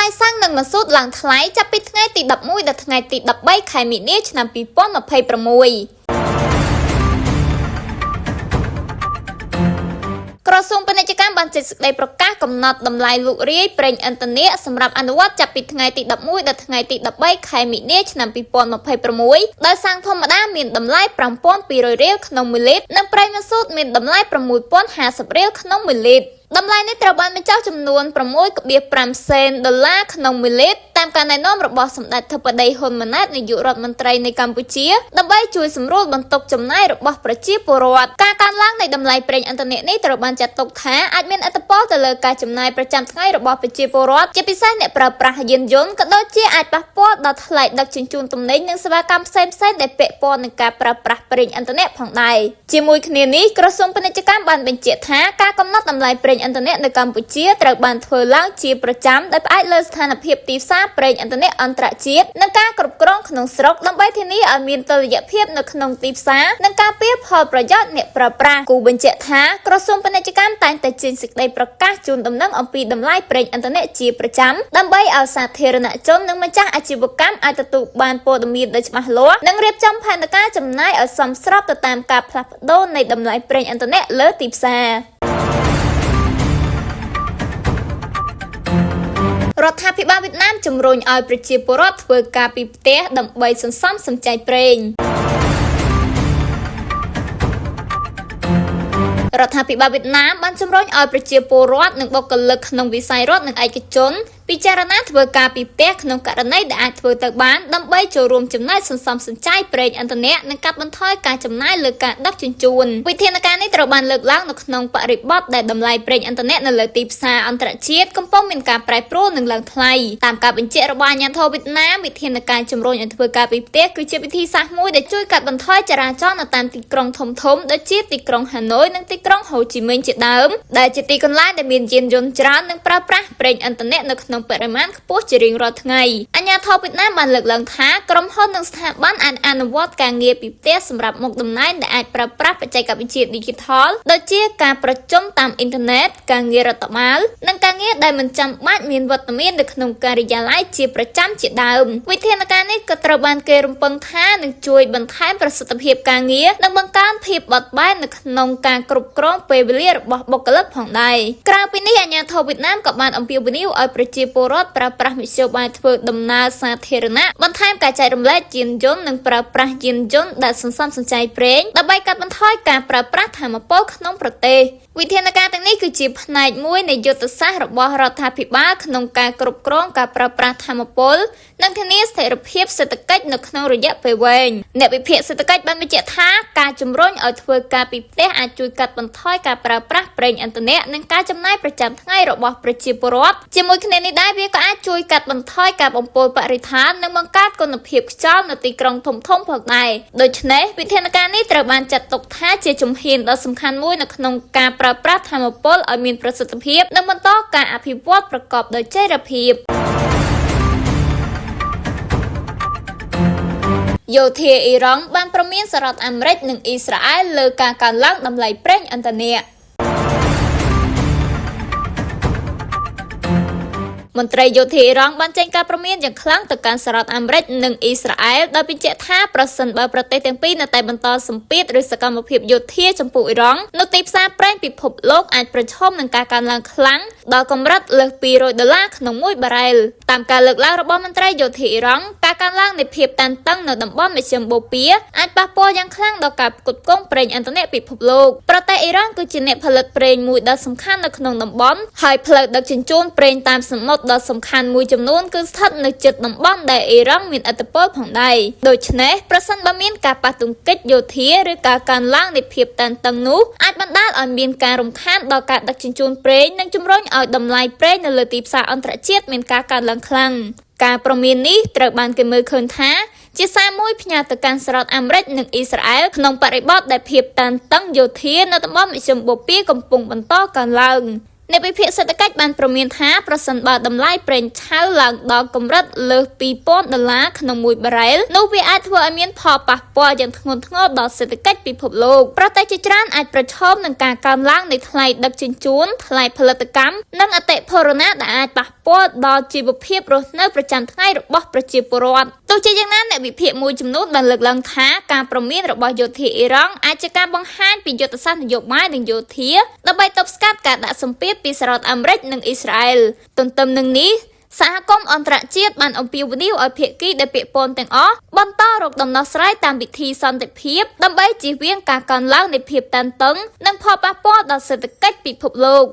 តម្លៃសាំងនឹងម៉ាស៊ូតឡើងថ្លៃចាប់ពីថ្ងៃទី11ដល់ថ្ងៃទី13ខែមីនាឆ្នាំ2026ក្រសួងពាណិជ្ជកម្មបានចេញសេចក្តីប្រកាសកំណត់តម្លៃលក់រាយប្រេងឥន្ធនៈសម្រាប់អនុវត្តចាប់ពីថ្ងៃទី11ដល់ថ្ងៃទី13ខែមីនាឆ្នាំ2026ដោយសាំងធម្មតាមានតម្លៃ 5,200 រៀលក្នុង1លីត្រនិងប្រេងម៉ាស៊ូតមានតម្លៃ 6,050 រៀលក្នុង1លីត្រតម្លៃនេះត្រូវបានបញ្ចុះចំនួន 6.5 សេនដុល្លារក្នុង1លីត្រតាមការណែនាំរបស់សម្ដេចធិបតីហ៊ុនម៉ាណែតនាយករដ្ឋមន្ត្រីនៃកម្ពុជាដើម្បីជួយសម្រួលបន្ទុកចំណាយរបស់ប្រជាពលរដ្ឋការកើនឡើងនៃតម្លៃប្រេងឥន្ធនៈនេះត្រូវបានចាត់ទុកថាអាចមានឥទ្ធិពលទៅលើការចំណាយប្រចាំថ្ងៃរបស់ប្រជាពលរដ្ឋជាពិសេសអ្នកប្រើប្រាស់យានយន្តក៏ដូចជាអាចប៉ះពាល់ដល់ថ្លៃដឹកជញ្ជូនទំនិញនិងសេវាកម្មផ្សេងៗដែលពាក់ព័ន្ធនឹងការប្រើប្រាស់ប្រេងឥន្ធនៈផងដែរជាមួយគ្នានេះក្រសួងពាណិជ្ជកម្មបានបញ្ជាក់ថាការកំណត់តម្លៃប្រេងឥន្ធនៈនៅកម្ពុជាត្រូវបានធ្វើឡើងជាប្រចាំដោយផ្អែកលើស្ថានភាពទីផ្សារប្រេងឥន្ធនៈអន្តរជាតិនិងការគ្រប់គ្រងក្នុងស្រុកដើម្បីធានាឲ្យមានតុល្យភាពនៅក្នុងទីផ្សារនិងការពារផលប្រយោជន៍អ្នកប្រើប្រាស់គូបញ្ជាក់ថាក្រសួងពាណិជ្ជកម្មតែងតែចេញសេចក្តីប្រកាសជូនដំណឹងអំពីតម្លៃប្រេងឥន្ធនៈជាប្រចាំដើម្បីឲ្យសាធារណជននិងម្ចាស់អាជីវកម្មអាចទទួលបានព័ត៌មានដ៏ច្បាស់លាស់និងរៀបចំផែនការចំណាយឲ្យសមស្របទៅតាមការផ្លាស់ប្ដូរនៃតម្លៃប្រេងឥន្ធនៈលើទីផ្សាររដ្ឋាភិបាលវៀតណាមជំរុញឲ្យប្រជាពលរដ្ឋធ្វើការពីផ្ទះដើម្បីសន្សំសំចៃប្រេងរដ្ឋាភិបាលវៀតណាមបានជំរុញឲ្យប្រជាពលរដ្ឋនិងបុគ្គលិកក្នុងវិស័យរដ្ឋនិងឯកជនពិចារណាធ្វើការពីផ្ទះក្នុងករណីដែលអាចធ្វើទៅបានដើម្បីចូលរួមចំណែកសន្សំសំចៃប្រេងឥន្ធនៈនិងកាត់បន្ថយការចំណាយលើការដឹកជញ្ជូនវិធានការនេះត្រូវបានលើកឡើងនៅក្នុងបរិបទដែលតម្លៃប្រេងឥន្ធនៈនៅលើទីផ្សារអន្តរជាតិកំពុងមានការប្រែប្រួលនិងឡើងថ្លៃតាមការបញ្ជាក់របស់អាជ្ញាធរវៀតណាមវិធានការជំរុញឲ្យធ្វើការពីផ្ទះគឺជាវិធីសាស្ត្រមួយដែលជួយកាត់បន្ថយចរាចរណ៍នៅតាមទីក្រុងធំៗដូចជាទីក្រុងហាណូយនិងទីក្រុងហូជីមិញជាដើមដែលជាទីកន្លែងដែលមានយានយន្តច្រើននិងប្រើប្រាស់ប្រេងឥន្ធនៈនៅក្នុងបរិមាណខ្ពស់ជារៀងរាល់ថ្ងៃអាជ្ញាធរវៀតណាមបានលើកឡើងថាក្រុមហ៊ុននិងស្ថាប័នអាចអនុវត្តការងារពីផ្ទះសម្រាប់មុខតំណែងដែលអាចប្រើប្រាស់បច្ចេកវិទ្យាឌីជីថលដូចជាការប្រជុំតាមអ៊ីនធឺណិតការងាររដ្ឋបាលនិងការងារដែលមិនចាំបាច់មានវត្តមាននៅក្នុងការិយាល័យជាប្រចាំជាដើមវិធានការនេះក៏ត្រូវបានគេរំពឹងថានឹងជួយបន្ថែមប្រសិទ្ធភាពការងារនិងបង្កើនភាពបត់បែននៅក្នុងការគ្រប់គ្រងពេលវេលារបស់បុគ្គលិកផងដែរក្រៅពីនេះអាជ្ញាធរវៀតណាមក៏បានអំពាវនាវឲ្យប្រជាពលរដ្ឋប្រើប្រាស់មធ្យោបាយធ្វើដំណើរសាធារណៈបន្ថែមការចែករំលែកយានយន្តនិងប្រើប្រាស់យានយន្តដែលសន្សំសំចៃប្រេងដើម្បីកាត់បន្ថយការប្រើប្រាស់ថាមពលក្នុងប្រទេសវិធានការទាំងនេះគឺជាផ្នែកមួយនៃយុទ្ធសាស្ត្ររបស់រដ្ឋាភិបាលក្នុងការគ្រប់គ្រងការប្រើប្រាស់ថាមពលនិងធានាស្ថិរភាពសេដ្ឋកិច្ចនៅក្នុងរយៈពេលវែងអ្នកវិភាគសេដ្ឋកិច្ចបានបញ្ជាក់ថាការជំរុញឲ្យធ្វើការពីផ្ទះអាចជួយកាត់បន្ថយការប្រើប្រាស់ប្រេងឥន្ធនៈនិងការចំណាយប្រចាំថ្ងៃរបស់ប្រជាពលរដ្ឋជាមួយគ្នានេះដែរវាក៏អាចជួយកាត់បន្ថយការបំពុលបរិស្ថាននិងបង្កើតគុណភាពខ្យល់នៅទីក្រុងធំៗផងដែរដូច្នេះវិធានការនេះត្រូវបានចាត់ទុកថាជាជំហានដ៏សំខាន់មួយនៅក្នុងការប្រើប្រាស់ថាមពលឲ្យមានប្រសិទ្ធភាពនិងបន្តការអភិវឌ្ឍប្រកបដោយចីរភាពយោធាអ៊ីរ៉ង់បានព្រមានសហរដ្ឋអាមេរិកនិងអ៊ីស្រាអែលលើការកើនឡើងតម្លៃប្រេងឥន្ធនៈមន្ត្រីយោធាអ៊ីរ៉ង់បានចេញការព្រមានយ៉ាងខ្លាំងទៅកាន់សហរដ្ឋអាមេរិកនិងអ៊ីស្រាអែលដោយបញ្ជាក់ថាប្រសិនបើប្រទេសទាំងពីរនៅតែបន្តសម្ពាធឬសកម្មភាពយោធាចំពោះអ៊ីរ៉ង់នោះទីផ្សារប្រេងពិភពលោកអាចប្រឈមនឹងការកើនឡើងខ្លាំងដល់កម្រិតលើសពី$200ក្នុង1បារ៉ែលតាមការលើកឡើងរបស់មន្ត្រីយោធាអ៊ីរ៉ង់ការកើនឡើងនៃភាពតានតឹងនៅតំបន់មជ្ឈមបូព៌ាអាចប៉ះពាល់យ៉ាងខ្លាំងដល់ការផ្គត់ផ្គង់ប្រេងឥន្ធនៈពិភពលោកប្រទេសអ៊ីរ៉ង់គឺជាអ្នកផលិតប្រេងមួយដ៏សំខាន់នៅក្នុងតំបន់ហើយផ្លូវដឹកជញ្ជូនប្រេងតាមសមុទ្រដ៏សំខាន់មួយចំនួនគឺស្ថិតនៅជិតតំបន់ដែលអ៊ីរ៉ង់មានឥទ្ធិពលផងដែរដូច្នេះប្រសិនបើមានការប៉ះទង្គិចយោធាឬការកើនឡើងនៃភាពតានតឹងនោះអាចបណ្ដាលឲ្យមានការរំខានដល់ការដឹកជញ្ជូនប្រេងនិងជំរុញឲ្យតម្លៃប្រេងនៅលើទីផ្សារអន្តរជាតិមានការកើនឡើងខ្លាំងការព្រមាននេះត្រូវបានគេមើលឃើញថាជាសារមួយផ្ញើទៅកាន់សហរដ្ឋអាមេរិកនិងអ៊ីស្រាអែលក្នុងបរិបទដែលភាពតានតឹងយោធានៅតំបន់មជ្ឈមបូព៌ាកំពុងបន្តកើនឡើង អ្នកវិភាគសេដ្ឋកិច្ចបានប្រមានថាប្រសិនបើតម្លៃប្រេងឆៅឡើងដល់កម្រិតលើស$2,000ក្នុងមួយបារ៉ែលនោះវាអាចធ្វើឲ្យមានផលប៉ះពាល់យ៉ាងធ្ងន់ធ្ងរដល់សេដ្ឋកិច្ចពិភពលោកប្រទេសជាច្រើនអាចប្រឈមនឹងការកើនឡើងនៃថ្លៃដឹកជញ្ជូនថ្លៃផលិតកម្មនិងអតិផរណាដែលអាចប៉ះពាល់ដល់ជីវភាពរស់នៅប្រចាំថ្ងៃរបស់ប្រជាពលរដ្ឋទោះជាយ៉ាងណាអ្នកវិភាគមួយចំនួនបានលើកឡើងថាការប្រមានរបស់យោធាអ៊ីរ៉ង់អាចជាការបង្ហាញពីយុទ្ធសាស្ត្រនយោបាយនិងយោធាដើម្បីទប់ស្កាត់ការដាក់សម្ពាធពីសហរដ្ឋអាមេរិកនិងអ៊ីស្រាអែលទន្ទឹមនឹងនេះសហគមន៍អន្តរជាតិបានអំពាវនាវឲ្យភាគីដែលពាក់ព័ន្ធទាំងអស់បន្តរកដំណោះស្រាយតាមវិធីសន្តិភាពដើម្បីជៀសវាងការកើនឡើងនៃភាពតានតឹងនិងផលប៉ះពាល់ដល់សេដ្ឋកិច្ចពិភពលោក